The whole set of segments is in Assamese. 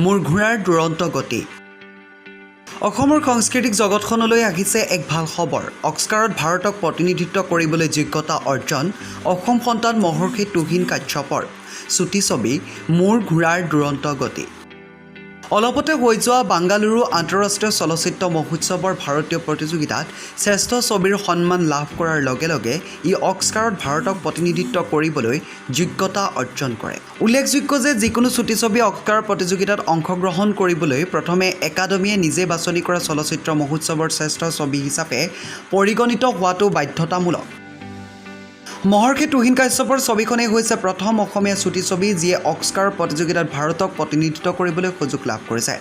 মোৰ ঘোঁৰাৰ দুৰন্ত গতি। অসমৰ সাংস্কৃতিক জগতখনলৈ আহিছে এক ভাল খবৰ। অস্কাৰত ভাৰতক প্ৰতিনিধিত্ব কৰিবলৈ যোগ্যতা অৰ্জন অসম সন্তান মহৰ্ষি তুহিন কাশ্যপৰ চুটি ছবি মোৰ ঘোঁৰাৰ দুৰন্ত গতি। অলপতে হৈ যোৱা বাংগালুৰু আন্তঃৰাষ্ট্ৰীয় চলচ্চিত্ৰ মহোৎসৱৰ ভাৰতীয় প্ৰতিযোগিতাত শ্ৰেষ্ঠ ছবিৰ সন্মান লাভ কৰাৰ লগে লগে ই অস্কাৰত ভাৰতক প্ৰতিনিধিত্ব কৰিবলৈ যোগ্যতা অৰ্জন কৰে। উল্লেখযোগ্য যে যিকোনো চুটি ছবি অস্কাৰ প্ৰতিযোগিতাত অংশগ্ৰহণ কৰিবলৈ প্ৰথমে একাডেমীয়ে নিজে বাছনি কৰা চলচ্চিত্ৰ মহোৎসৱৰ শ্ৰেষ্ঠ ছবি হিচাপে পৰিগণিত হোৱাটো বাধ্যতামূলক। মহৰ্ষি তুহিন কাশ্যপৰ ছবিখনেই হৈছে প্ৰথম অসমীয়া চুটি ছবি যিয়ে অস্কাৰ প্ৰতিযোগিতাত ভাৰতক প্ৰতিনিধিত্ব কৰিবলৈ সুযোগ লাভ কৰিছে।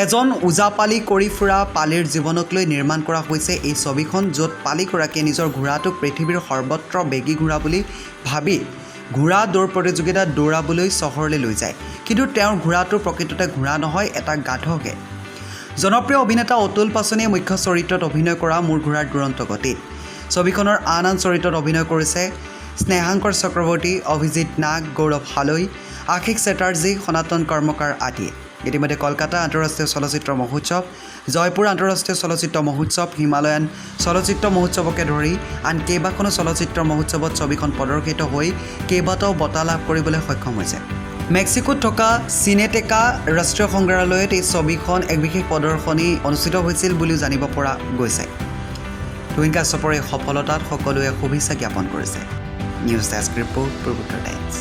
এজন ওজাপালি কৰি ফুৰা পালিৰ জীৱনক লৈ নিৰ্মাণ কৰা হৈছে এই ছবিখন, য'ত পালিগৰাকীয়ে নিজৰ ঘোঁৰাটোক পৃথিৱীৰ সৰ্বত্ৰ বেগী ঘোঁৰা বুলি ভাবি ঘোঁৰা দৌৰ প্ৰতিযোগিতাত দৌৰাবলৈ চহৰলৈ লৈ যায়। কিন্তু তেওঁৰ ঘোঁৰাটো প্ৰকৃততে ঘোঁৰা নহয়, এটা গাধহে। জনপ্ৰিয় অভিনেতা অতুল পাচনিয়ে মুখ্য চৰিত্ৰত অভিনয় কৰা মোৰ ঘোঁৰাৰ দুৰন্ত গতিত ছবিখনৰ আন চৰিত্ৰত অভিনয় কৰিছে স্নেহাংকৰ চক্ৰৱৰ্তী, অভিজিৎ নাগ, গৌৰৱ হালৈ, আশিস চেটাৰ্জী, সনাতন কৰ্মকাৰ আদি। ইতিমধ্যে কলকাতা আন্তঃৰাষ্ট্ৰীয় চলচ্চিত্ৰ মহোৎসৱ, জয়পুৰ আন্তঃৰাষ্ট্ৰীয় চলচ্চিত্ৰ মহোৎসৱ, হিমালয়ান চলচ্চিত্ৰ মহোৎসৱকে ধৰি আন কেইবাখনো চলচ্চিত্ৰ মহোৎসৱত ছবিখন প্ৰদৰ্শিত হৈ কেইবাটাও বঁটা লাভ কৰিবলৈ সক্ষম হৈছে। মেক্সিকোত থকা চিনেটেকা ৰাষ্ট্ৰীয় সংগ্ৰহালয়ত এই ছবিখন এক বিশেষ প্ৰদৰ্শনী অনুষ্ঠিত হৈছিল বুলিও জানিব পৰা গৈছে। তুহিন কাশ্যপৰ এই সফলতাত সকলোৱে শুভেচ্ছা জ্ঞাপন কৰিছে। নিউজ ডেস্ক ৰিপৰ্ট, পূৰ্বোত্তৰ টাইমছ।